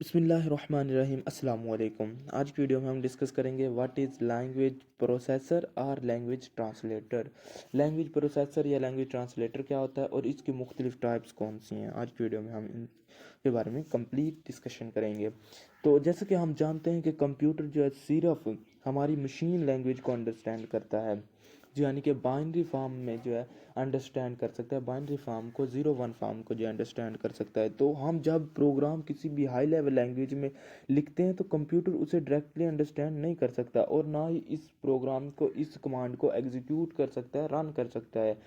बिस्मिल्लाहिर्रहमानिर्रहीम अस्सलाम वालेकुम। आज की वीडियो में हम डिस्कस करेंगे व्हाट इज़ लैंग्वेज प्रोसेसर और लैंग्वेज ट्रांसलेटर। लैंग्वेज प्रोसेसर या लैंग्वेज ट्रांसलेटर क्या होता है और इसकी मुख्तलिफ टाइप्स कौन सी हैं। आज की वीडियो में हम इनके बारे में कंप्लीट डिस्कशन करेंगे। तो जैसे कि हम जानते हैं कि कंप्यूटर जो है सिर्फ हमारी मशीन लैंग्वेज को अंडरस्टैंड करता है, जो यानी कि बाइनरी फॉर्म में जो है अंडरस्टैंड कर सकता है, बाइनरी फॉर्म को, ज़ीरो वन फॉर्म को जो अंडरस्टैंड कर सकता है। तो हम जब प्रोग्राम किसी भी हाई लेवल लैंग्वेज में लिखते हैं तो कंप्यूटर उसे डायरेक्टली अंडरस्टैंड नहीं कर सकता और ना ही इस प्रोग्राम को, इस कमांड को एग्जीक्यूट कर सकता है, रन कर सकता है।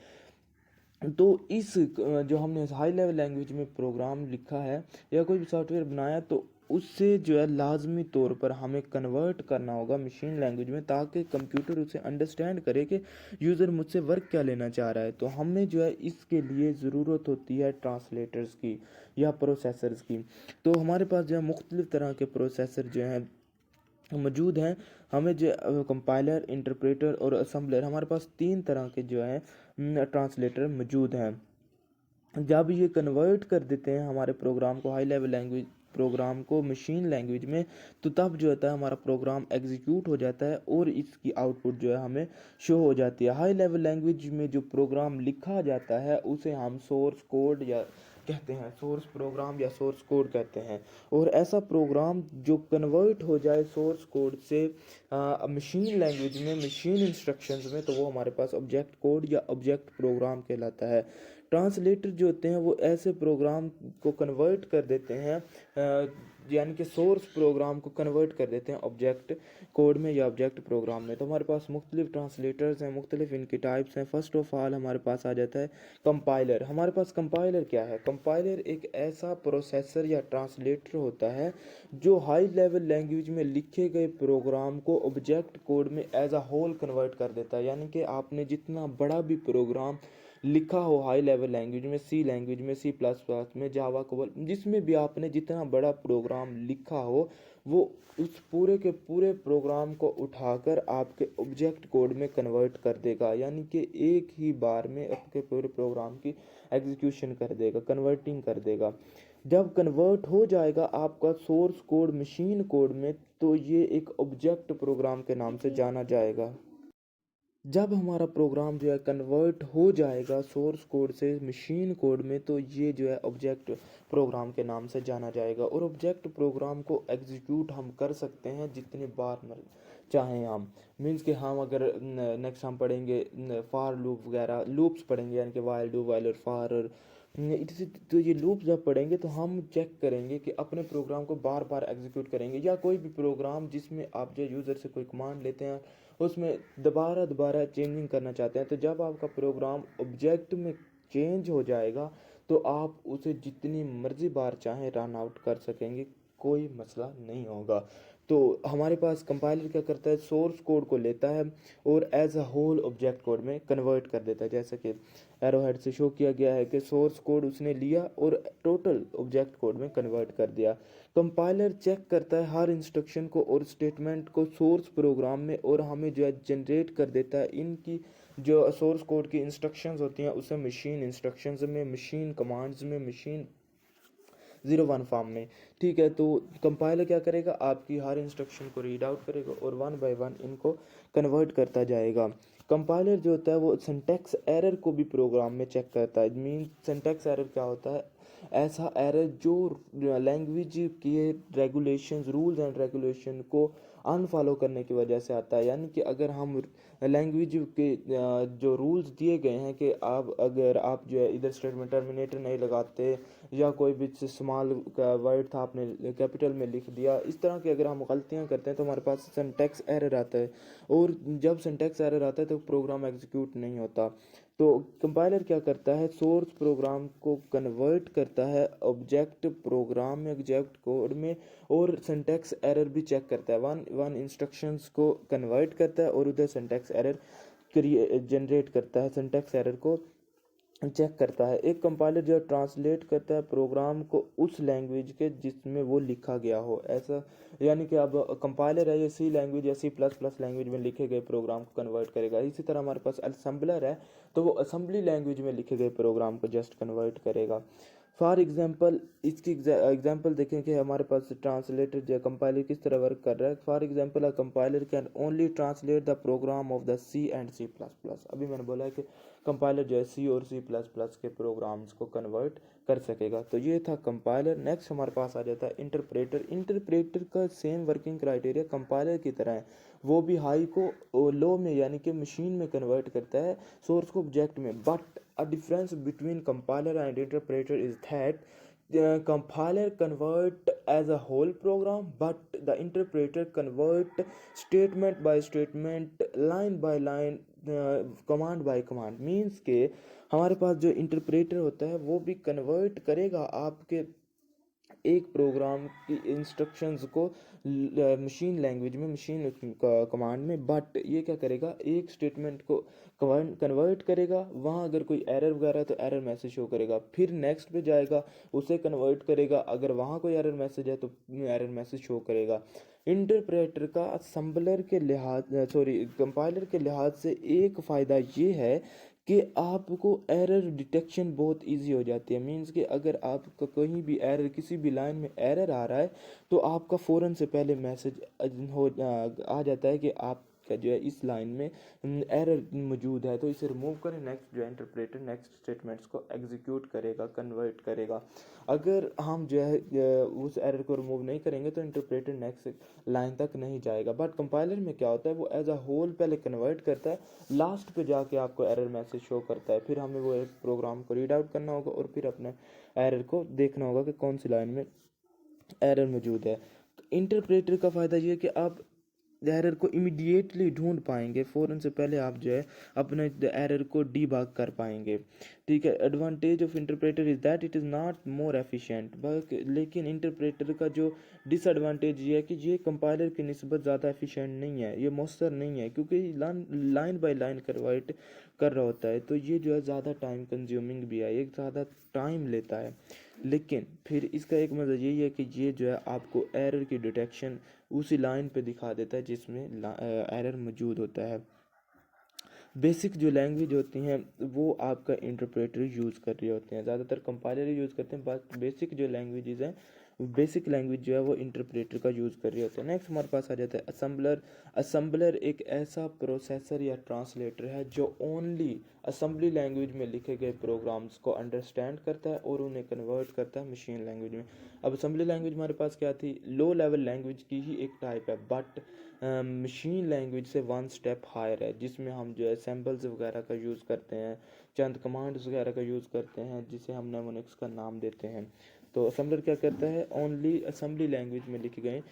तो इस जो हमने हाई लेवल लैंग्वेज में प्रोग्राम लिखा है या कोई भी सॉफ्टवेयर बनाया, तो उससे जो है लाजमी तौर पर हमें कन्वर्ट करना होगा मशीन लैंग्वेज में, ताकि कंप्यूटर उसे अंडरस्टैंड करे कि यूज़र मुझसे वर्क क्या लेना चाह रहा है। तो हमें जो है इसके लिए ज़रूरत होती है ट्रांसलेटर्स की या प्रोसेसर्स की। तो हमारे पास जो है मुख्तलिफ़ तरह के प्रोसेसर जो हैं मौजूद हैं। हमें जो कंपाइलर, इंटरप्रेटर और असम्बलर, हमारे पास तीन तरह के जो है ट्रांसलेटर मौजूद हैं। जब ये कन्वर्ट कर देते हैं हमारे प्रोग्राम को, हाई लेवल लैंग्वेज प्रोग्राम को मशीन लैंग्वेज में, तो तब जो होता है हमारा प्रोग्राम एग्जीक्यूट हो जाता है और इसकी आउटपुट जो है हमें शो हो जाती है। हाई लेवल लैंग्वेज में जो प्रोग्राम लिखा जाता है उसे हम सोर्स कोड या कहते हैं, सोर्स प्रोग्राम या सोर्स कोड कहते हैं। और ऐसा प्रोग्राम जो कन्वर्ट हो जाए सोर्स कोड से मशीन लैंग्वेज में, मशीन इंस्ट्रक्शंस में, तो वो हमारे पास ऑब्जेक्ट कोड या ऑब्जेक्ट प्रोग्राम कहलाता है। ट्रांसलेटर जो होते हैं वो ऐसे प्रोग्राम को कन्वर्ट कर देते हैं, यानी कि सोर्स प्रोग्राम को कन्वर्ट कर देते हैं ऑब्जेक्ट कोड में या ऑब्जेक्ट प्रोग्राम में। तो हमारे पास मुख्तलिफ ट्रांसलेटर्स हैं, मुख्तलिफ इनके टाइप्स हैं। फर्स्ट ऑफ ऑल हमारे पास आ जाता है कंपाइलर। हमारे पास कंपाइलर क्या है? कंपाइलर एक ऐसा प्रोसेसर या ट्रांसलेटर होता है जो हाई लेवल लैंग्वेज में लिखे गए प्रोग्राम को ऑब्जेक्ट कोड में एज अ होल कन्वर्ट कर देता है। यानी कि आपने जितना बड़ा भी प्रोग्राम लिखा हो हाई लेवल लैंग्वेज में, सी लैंग्वेज में, सी प्लस प्लस में, जावा, कोबल, जिसमें भी आपने जितना बड़ा प्रोग्राम लिखा हो, वो उस पूरे के पूरे प्रोग्राम को उठाकर आपके ऑब्जेक्ट कोड में कन्वर्ट कर देगा। यानी कि एक ही बार में आपके पूरे प्रोग्राम की एग्जीक्यूशन कर देगा, कन्वर्टिंग कर देगा। जब कन्वर्ट हो जाएगा आपका सोर्स कोड मशीन कोड में, तो ये एक ऑब्जेक्ट प्रोग्राम के नाम से जाना जाएगा। जब हमारा प्रोग्राम जो है कन्वर्ट हो जाएगा सोर्स कोड से मशीन कोड में, तो ये जो है ऑब्जेक्ट प्रोग्राम के नाम से जाना जाएगा। और ऑब्जेक्ट प्रोग्राम को एग्जीक्यूट हम कर सकते हैं जितनी बार चाहें हम। मीन्स कि हम अगर नेक्स्ट हम पढ़ेंगे फार लूप वगैरह, लूप्स पढ़ेंगे, यानी कि वाइल, डू वाइल और फार और इसी। तो ये लूप जब पढ़ेंगे तो हम चेक करेंगे कि अपने प्रोग्राम को बार बार एग्जीक्यूट करेंगे, या कोई भी प्रोग्राम जिसमें आप जो यूज़र से कोई कमांड लेते हैं उसमें दोबारा दोबारा चेंजिंग करना चाहते हैं, तो जब आपका प्रोग्राम ऑब्जेक्ट में चेंज हो जाएगा तो आप उसे जितनी मर्जी बार चाहें रन आउट कर सकेंगे, कोई मसला नहीं होगा। तो हमारे पास कंपाइलर क्या करता है, सोर्स कोड को लेता है और as a whole object code में कन्वर्ट कर देता है। जैसे कि एरो हेड से शो किया गया है कि सोर्स कोड उसने लिया और टोटल ऑब्जेक्ट कोड में कन्वर्ट कर दिया। कंपाइलर चेक करता है हर इंस्ट्रक्शन को और स्टेटमेंट को सोर्स प्रोग्राम में, और हमें जो है जनरेट कर देता है इनकी जो सोर्स कोड की इंस्ट्रक्शंस होती हैं उसे मशीन इंस्ट्रक्शंस में, मशीन कमांड्स में, मशीन ज़ीरो वन फॉर्म में। ठीक है, तो कंपाइलर क्या करेगा, आपकी हर इंस्ट्रक्शन को रीड आउट करेगा और वन बाय वन इनको कन्वर्ट करता जाएगा। कंपाइलर जो होता है वो सिंटैक्स एरर को भी प्रोग्राम में चेक करता है। मीन सिंटैक्स एरर क्या होता है? ऐसा एरर जो लैंग्वेज के रेगुलेशंस, रूल्स एंड रेगुलेशन को अनफॉलो करने की वजह से आता है। यानी कि अगर हम लैंग्वेज के जो रूल्स दिए गए हैं कि आप, अगर आप जो है इधर स्टेटमेंट टर्मिनेटर नहीं लगाते, या कोई भी स्मॉल का वर्ड था आपने कैपिटल में लिख दिया, इस तरह की अगर हम गलतियां करते हैं तो हमारे पास सिंटैक्स एरर आता है। और जब सिंटैक्स एरर आता है तो प्रोग्राम एग्जीक्यूट नहीं होता। तो कंपाइलर क्या करता है, सोर्स प्रोग्राम को कन्वर्ट करता है ऑब्जेक्ट प्रोग्राम में, ऑब्जेक्ट कोड में, और सिंटैक्स एरर भी चेक करता है। वन वन इंस्ट्रक्शंस को कन्वर्ट करता है और उधर सिंटैक्स एरर जनरेट करता है, सिंटैक्स एरर को चेक करता है। एक कंपाइलर जो ट्रांसलेट करता है प्रोग्राम को उस लैंग्वेज के जिसमें वो लिखा गया हो, ऐसा। यानी कि अब कंपाइलर है ये सी लैंग्वेज या सी प्लस प्लस लैंग्वेज में लिखे गए प्रोग्राम को कन्वर्ट करेगा। इसी तरह हमारे पास असेंबलर है, तो वो असेंबली लैंग्वेज में लिखे गए प्रोग्राम को जस्ट कन्वर्ट करेगा। फॉर एग्जांपल इसकी एग्जांपल देखें कि हमारे पास ट्रांसलेटर जो कंपाइलर किस तरह वर्क कर रहा है। For example a compiler can only translate the program of the C and C plus plus. अभी मैंने बोला है कि कंपाइलर जो है सी और सी प्लस प्लस के प्रोग्राम्स को कन्वर्ट कर सकेगा। तो ये था कंपाइलर। नेक्स्ट हमारे पास आ जाता है इंटरप्रेटर। इंटरप्रेटर का सेम वर्किंग क्राइटेरिया कंपाइलर की तरह है, वो भी हाई को लो में यानी कि मशीन में कन्वर्ट करता है, सोर्स को ऑब्जेक्ट में। But a difference between compiler and interpreter is that the compiler convert as a whole program, but the interpreter convert statement by statement, line by line, command by command। Means के हमारे पास जो interpreter होता है वो भी convert करेगा आपके एक प्रोग्राम की इंस्ट्रक्शंस को मशीन लैंग्वेज में, मशीन कमांड में। बट ये क्या करेगा, एक स्टेटमेंट को कन्वर्ट करेगा, वहाँ अगर कोई एरर वगैरह तो एरर मैसेज शो करेगा, फिर नेक्स्ट पे जाएगा उसे कन्वर्ट करेगा, अगर वहाँ कोई एरर मैसेज है तो एरर मैसेज शो करेगा। इंटरप्रेटर का असम्बलर के लिहाज कंपाइलर के लिहाज से एक फ़ायदा ये है कि आपको एरर डिटेक्शन बहुत इजी हो जाती है। मींस कि अगर आपका कहीं भी एरर, किसी भी लाइन में एरर आ रहा है तो आपका फ़ौरन से पहले मैसेज आ जाता है कि आपका जो है इस लाइन में एरर मौजूद है, तो इसे रिमूव करें। नेक्स्ट जो है इंटरप्रेटर नेक्स्ट स्टेटमेंट्स को एग्जीक्यूट करेगा, कन्वर्ट करेगा। अगर हम जो है उस एरर को रिमूव नहीं करेंगे तो इंटरप्रेटर नेक्स्ट लाइन तक नहीं जाएगा। बट कंपाइलर में क्या होता है, वो एज अ होल पहले कन्वर्ट करता है, लास्ट पे जाके आपको एरर मैसेज शो करता है, फिर हमें वो एक प्रोग्राम को रीड आउट करना होगा और फिर अपने एरर को देखना होगा कि कौन सी लाइन में एरर मौजूद है। तो इंटरप्रेटर का फ़ायदा ये है कि आप एरर को इमीडिएटली ढूंढ पाएंगे, फ़ौरन से पहले आप जो है अपने एरर को डीबग कर पाएंगे। ठीक है। Advantage of interpreter is that it is not more efficient. लेकिन इंटरप्रेटर का जो डिसएडवांटेज ये है कि ये कंपाइलर की निस्बत ज़्यादा एफिशिएंट नहीं है, ये मौसर नहीं है, क्योंकि लाइन बाय लाइन कन्वर्ट कर रहा होता है, तो ये जो है ज़्यादा टाइम कंज्यूमिंग भी है, ये ज़्यादा टाइम लेता है। लेकिन फिर इसका एक मज़ा यही है कि ये जो है आपको एरर की डिटेक्शन उसी लाइन पे दिखा देता है जिसमें एरर मौजूद होता है। बेसिक जो लैंग्वेज होती हैं वो आपका इंटरप्रेटर यूज़ कर रहे होते हैं, ज़्यादातर कंपाइलर यूज़ करते हैं, बट बेसिक जो लैंग्वेजेस हैं, बेसिक लैंग्वेज जो है वो इंटरप्रेटर का यूज़ कर रहे होते हैं। नेक्स्ट हमारे पास आ जाता है असम्बलर। असम्बलर एक ऐसा प्रोसेसर या ट्रांसलेटर है जो ओनली असम्बली लैंग्वेज में लिखे गए प्रोग्राम्स को अंडरस्टैंड करता है और उन्हें कन्वर्ट करता है मशीन लैंग्वेज में। अब असम्बली लैंग्वेज हमारे पास क्या थी, लो लेवल लैंग्वेज की ही एक टाइप है, बट मशीन लैंग्वेज से वन स्टेप हायर है, जिसमें हम जो है सैम्पल्स वगैरह का यूज़ करते हैं, चंद कमांड्स वगैरह का यूज़ करते हैं, जिसे हम नेमोनिक्स का नाम देते हैं। तो असम्बलर क्या करता है, ओनली असम्बली लैंग्वेज में लिखे गए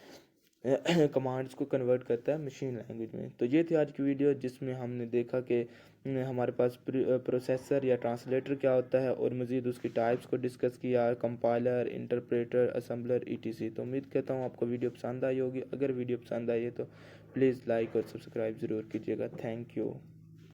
कमांड्स को कन्वर्ट करता है मशीन लैंग्वेज में। तो ये थी आज की वीडियो जिसमें हमने देखा कि हमारे पास प्रोसेसर या ट्रांसलेटर क्या होता है और मज़ीद उसकी टाइप्स को डिस्कस किया, कंपाइलर, इंटरप्रेटर, असम्बलर, ईटीसी। तो उम्मीद करता हूँ आपको वीडियो पसंद आई होगी। अगर वीडियो पसंद आई है तो प्लीज़ लाइक और सब्सक्राइब ज़रूर कीजिएगा। Thank you.